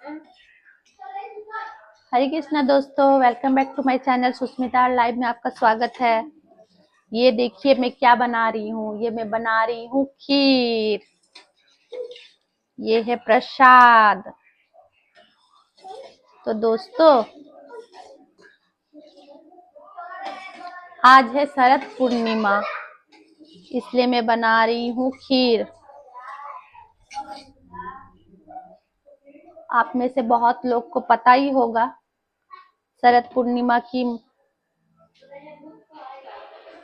हरे कृष्णा दोस्तों, welcome back to my channel Sushmita live में आपका स्वागत है। ये देखिए मैं क्या बना रही हूँ। ये मैं बना रही हूँ खीर। ये है प्रसाद। तो दोस्तों, आज है शरद पूर्णिमा, इसलिए मैं बना रही हूँ खीर। आप में से बहुत लोग को पता ही होगा शरद पूर्णिमा की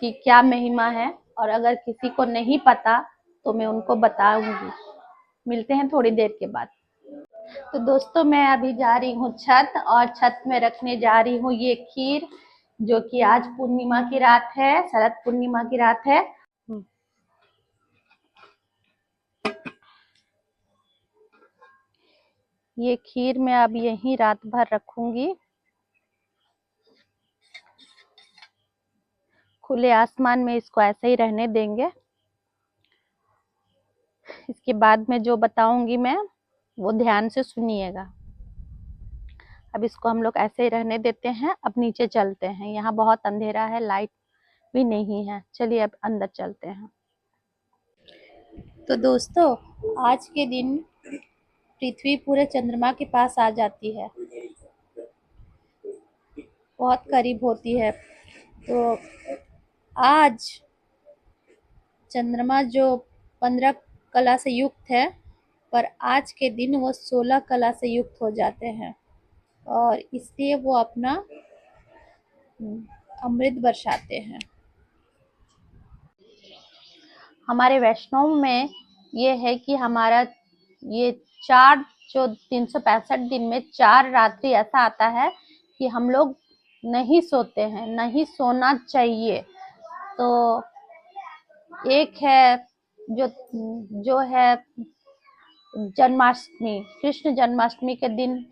क्या महिमा है, और अगर किसी को नहीं पता तो मैं उनको बताऊंगी। मिलते हैं थोड़ी देर के बाद। तो दोस्तों, मैं अभी जा रही हूँ छत, और छत में रखने जा रही हूँ ये खीर, जो कि आज पूर्णिमा की रात है, शरद पूर्णिमा की रात है। ये खीर मैं अब यहीं रात भर रखूंगी। खुले आसमान में इसको ऐसे ही रहने देंगे। इसके बाद में जो बताऊंगी मैं, वो ध्यान से सुनिएगा। अब इसको हम लोग ऐसे ही रहने देते हैं। अब नीचे चलते हैं, यहाँ बहुत अंधेरा है, लाइट भी नहीं है। चलिए अब अंदर चलते हैं। तो दोस्तों, आज के दिन पृथ्वी पूरे चंद्रमा के पास आ जाती है, बहुत करीब होती है। तो आज चंद्रमा जो 15 कला से युक्त है, पर आज के दिन वो 16 कला से युक्त हो जाते हैं, और इसलिए वो अपना अमृत बरसाते हैं। हमारे वैष्णव में ये है कि हमारा ये चार जो 365 दिन में 4 रात्रि ऐसा आता है कि हम लोग नहीं सोते हैं, नहीं सोना चाहिए। तो एक है जो जो है जन्माष्टमी, कृष्ण जन्माष्टमी के दिन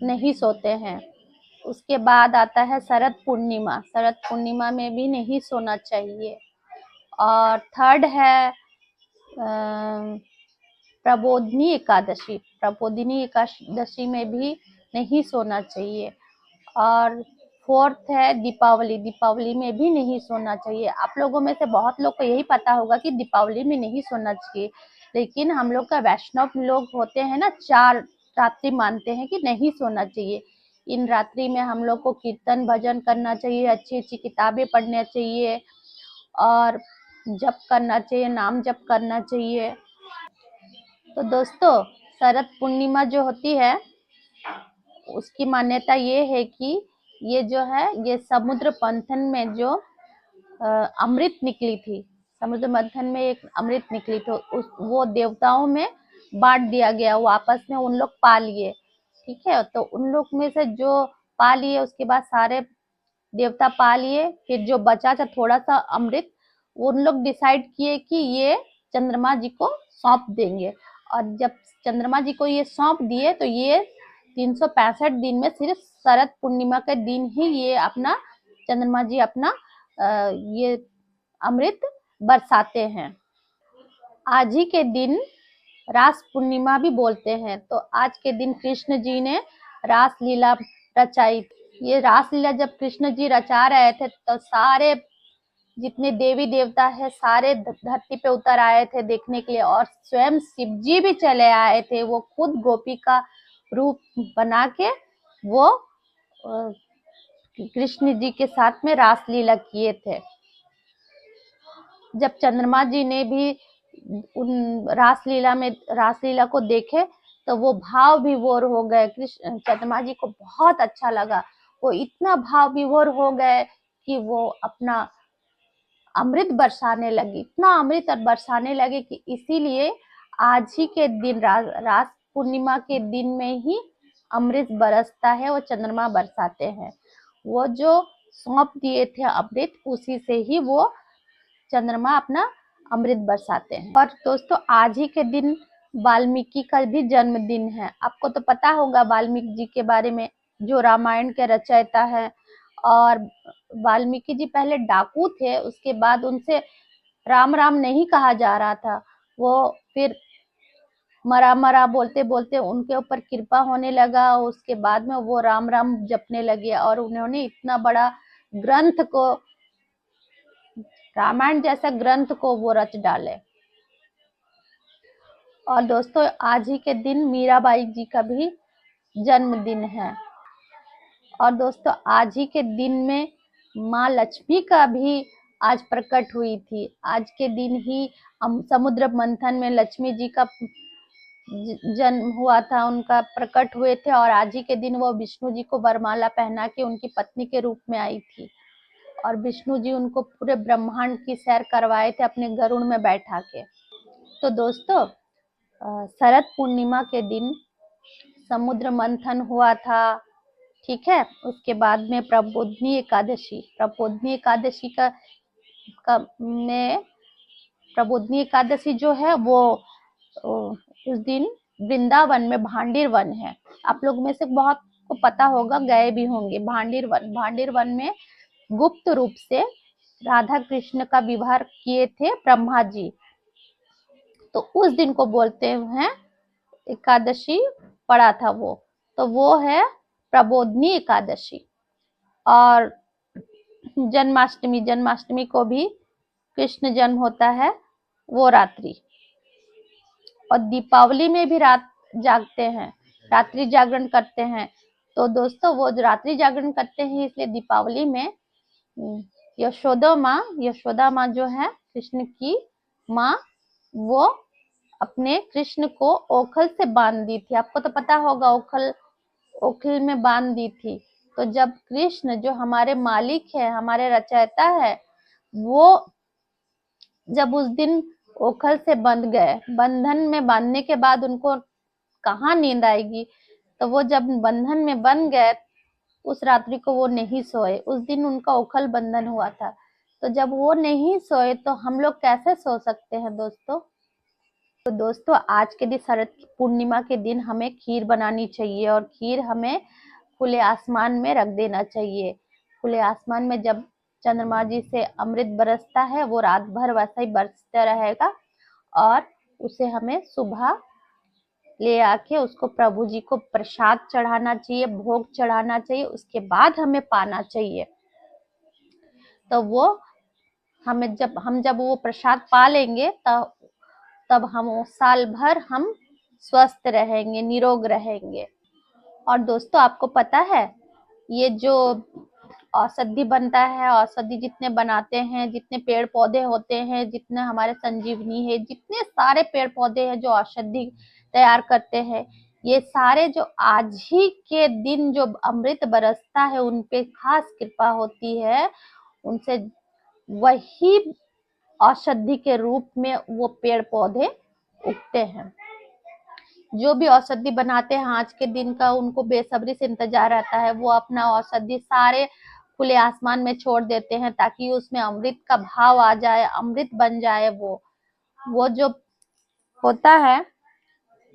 नहीं सोते हैं। उसके बाद आता है शरद पूर्णिमा, शरद पूर्णिमा में भी नहीं सोना चाहिए। और थर्ड है प्रबोधिनी एकादशी, प्रबोधिनी एकादशी में भी नहीं सोना चाहिए। और फोर्थ है दीपावली, दीपावली में भी नहीं सोना चाहिए। आप लोगों में से बहुत लोग को यही पता होगा कि दीपावली में नहीं सोना चाहिए, लेकिन हम लोग का वैष्णव लोग होते हैं ना, 4 रात्रि मानते हैं कि नहीं सोना चाहिए। इन रात्रि में हम लोग को कीर्तन भजन करना चाहिए, अच्छी अच्छी किताबें पढ़ना चाहिए, और जप करना चाहिए, नाम जप करना चाहिए। तो दोस्तों, शरद पूर्णिमा जो होती है, उसकी मान्यता ये है कि ये जो है, ये समुद्र मंथन में जो अमृत निकली थी, समुद्र मंथन में एक अमृत निकली, तो वो देवताओं में बांट दिया गया, वो आपस में उन लोग पा लिए। ठीक है, तो उन लोग में से जो पा लिए, उसके बाद सारे देवता पा लिए, फिर जो बचा था थोड़ा सा अमृत, उन लोग डिसाइड किए कि ये चंद्रमा जी को सौंप देंगे। और जब चंद्रमा जी को ये सौंप दिए, तो ये 365 दिन में सिर्फ शरद पूर्णिमा के दिन ही ये अपना चंद्रमा जी अपना ये अमृत बरसाते हैं। आज ही के दिन रास पूर्णिमा भी बोलते हैं। तो आज के दिन कृष्ण जी ने रास लीला रचाई। ये रास लीला जब कृष्ण जी रचा रहे थे, तो सारे जितने देवी देवता है सारे धरती पे उतर आए थे देखने के लिए, और स्वयं शिव जी भी चले आए थे। वो खुद गोपी का रूप बना के वो कृष्ण जी के साथ में रास लीला किए थे। जब चंद्रमा जी ने भी उन रासलीला को देखे, तो वो भाव विभोर हो गए। कृष्ण चंद्रमा जी को बहुत अच्छा लगा, वो इतना भाव विभोर हो गए कि वो अपना अमृत बरसाने लगी, इतना अमृत बरसाने लगे कि इसीलिए आज ही के दिन रास पूर्णिमा के दिन में ही अमृत बरसता है, वो चंद्रमा बरसाते हैं। वो जो सौंप दिए थे अमृत, उसी से ही वो चंद्रमा अपना अमृत बरसाते हैं। और दोस्तों, आज ही के दिन वाल्मीकि का भी जन्मदिन है। आपको तो पता होगा वाल्मीकि जी के बारे में, जो रामायण के रचयिता है। और वाल्मीकि जी पहले डाकू थे, उसके बाद उनसे राम राम नहीं कहा जा रहा था। वो फिर मरा मरा बोलते बोलते उनके ऊपर कृपा होने लगा। उसके बाद में वो राम राम जपने लगे और उन्होंने इतना बड़ा ग्रंथ को, रामायण जैसा ग्रंथ को वो रच डाले। और दोस्तों आज ही के दिन मीराबाई जी का भी जन्मदिन है। और दोस्तों आज ही के दिन में माँ लक्ष्मी का भी आज प्रकट हुई थी। आज के दिन ही समुद्र मंथन में लक्ष्मी जी का जन्म हुआ था, उनका प्रकट हुए थे। और आज ही के दिन वो विष्णु जी को वरमाला पहना के उनकी पत्नी के रूप में आई थी। और विष्णु जी उनको पूरे ब्रह्मांड की सैर करवाए थे अपने गरुड़ में बैठा के। तो दोस्तों शरद पूर्णिमा के दिन समुद्र मंथन हुआ था, ठीक है। उसके बाद में प्रबोधिनी एकादशी, प्रबोधिनी एकादशी में प्रबोधिनी एकादशी जो है वो उस दिन वृंदावन में भांडीर वन है। आप लोग में से बहुत को पता होगा, गए भी होंगे भांडीर वन। भांडीर वन में गुप्त रूप से राधा कृष्ण का विवाह किए थे ब्रह्मा जी। तो उस दिन को बोलते हैं एकादशी पड़ा था वो, तो वो है प्रबोधिनी एकादशी। और जन्माष्टमी, जन्माष्टमी को भी कृष्ण जन्म होता है वो रात्रि। और दीपावली में भी रात जागते हैं, रात्रि जागरण करते हैं। तो दोस्तों वो रात्रि जागरण करते हैं इसलिए दीपावली में यशोदा माँ जो है कृष्ण की माँ, वो अपने कृष्ण को ओखल से बांध दी थी। आपको तो पता होगा ओखल में बांध दी थी। तो जब कृष्ण जो हमारे मालिक है, हमारे रचयिता है, वो जब उस दिन ओखल से बंध गए, बंधन में बांधने के बाद उनको कहाँ नींद आएगी, तो वो जब बंधन में बंध गए उस रात्रि को वो नहीं सोए। उस दिन उनका ओखल बंधन हुआ था। तो जब वो नहीं सोए तो हम लोग कैसे सो सकते हैं दोस्तों। तो दोस्तों आज के दिन शरद पूर्णिमा के दिन हमें खीर बनानी चाहिए और खीर हमें खुले आसमान में रख देना चाहिए। खुले आसमान में जब चंद्रमा जी से अमृत बरसता है वो रात भर वैसा ही बरसता रहेगा। और उसे हमें सुबह ले आके उसको प्रभु जी को प्रसाद चढ़ाना चाहिए, भोग चढ़ाना चाहिए, उसके बाद हमें पाना चाहिए। तो वो हमें जब वो प्रसाद पा लेंगे तब हम साल भर हम स्वस्थ रहेंगे, निरोग रहेंगे। और दोस्तों आपको पता है ये जो औषधि बनता है, औषधि जितने बनाते हैं, जितने पेड़ पौधे होते हैं, जितने हमारे संजीवनी है, जितने सारे पेड़ पौधे हैं जो औषधि तैयार करते हैं, ये सारे जो आज ही के दिन जो अमृत बरसता है उन पे खास कृपा होती है। उनसे वही औषधि के रूप में वो पेड़ पौधे उगते हैं। जो भी औषधि बनाते हैं आज के दिन का उनको बेसब्री से इंतजार रहता है। वो अपना औषधि सारे खुले आसमान में छोड़ देते हैं ताकि उसमें अमृत का भाव आ जाए, अमृत बन जाए। वो जो होता है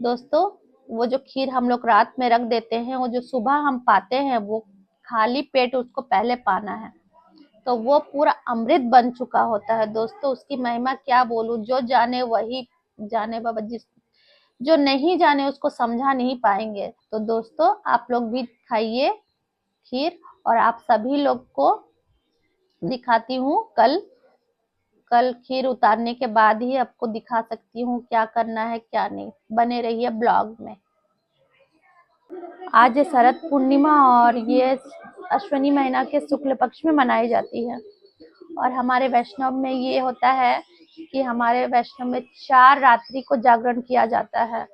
दोस्तों, वो जो खीर हम लोग रात में रख देते हैं, वो जो सुबह हम पाते हैं, वो खाली पेट उसको पहले पाना है तो वो पूरा अमृत बन चुका होता है। दोस्तों उसकी महिमा क्या बोलूं, जो जाने वही जाने बाबा, जो नहीं जाने उसको समझा नहीं पाएंगे। तो दोस्तों आप लोग भी खाइए खीर और आप सभी लोग को दिखाती हूँ कल खीर उतारने के बाद ही आपको दिखा सकती हूँ क्या करना है क्या नहीं। बने रहिए ब्लॉग में। आज शरद पूर्णिमा और ये अश्विनी महीना के शुक्ल पक्ष में मनाई जाती है। और हमारे वैष्णव में ये होता है कि हमारे वैष्णव में 4 रात्रि को जागरण किया जाता है।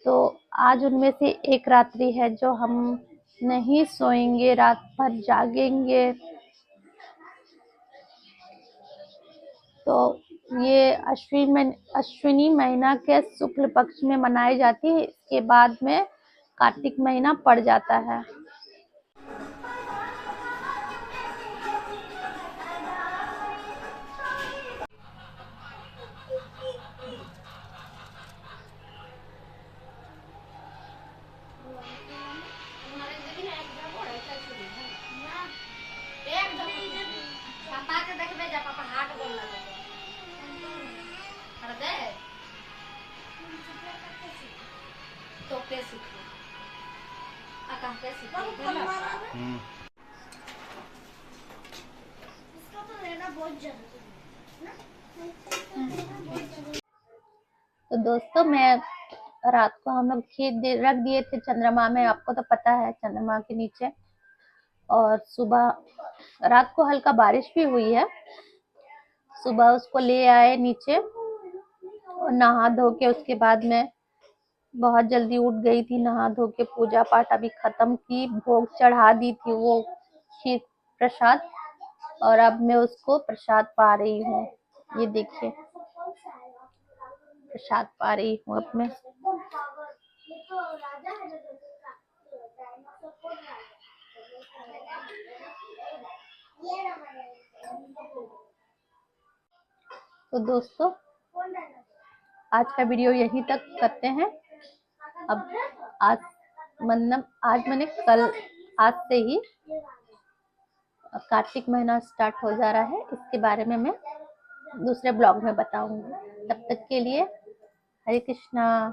तो आज उनमें से एक रात्रि है जो हम नहीं सोएंगे, रात भर जागेंगे। तो ये अश्विनी महीना के शुक्ल पक्ष में मनाई जाती है। इसके बाद में कार्तिक महीना पड़ जाता है। तो कैसे कहाँ कैसे इसका तो रहना बहुत जरूरी है। तो दोस्तों मैं रात को हम लोग रख दिए थे चंद्रमा में, आपको तो पता है चंद्रमा के नीचे। और सुबह रात को हल्का बारिश भी हुई है। सुबह उसको ले आए नीचे और नहा धो के उसके बाद में बहुत जल्दी उठ गई थी, नहा धो के पूजा पाठ अभी खत्म की, भोग चढ़ा दी थी वो खीर प्रसाद। और अब मैं उसको प्रसाद पा रही हूँ। ये देखिए प्रसाद पा रही हूँ अब मैं। तो दोस्तों आज का वीडियो यहीं तक करते हैं। अब आज मतलब आज मैंने कल आज से ही कार्तिक महीना स्टार्ट हो जा रहा है, इसके बारे में मैं दूसरे ब्लॉग में बताऊंगी। तब तक के लिए हरे कृष्णा।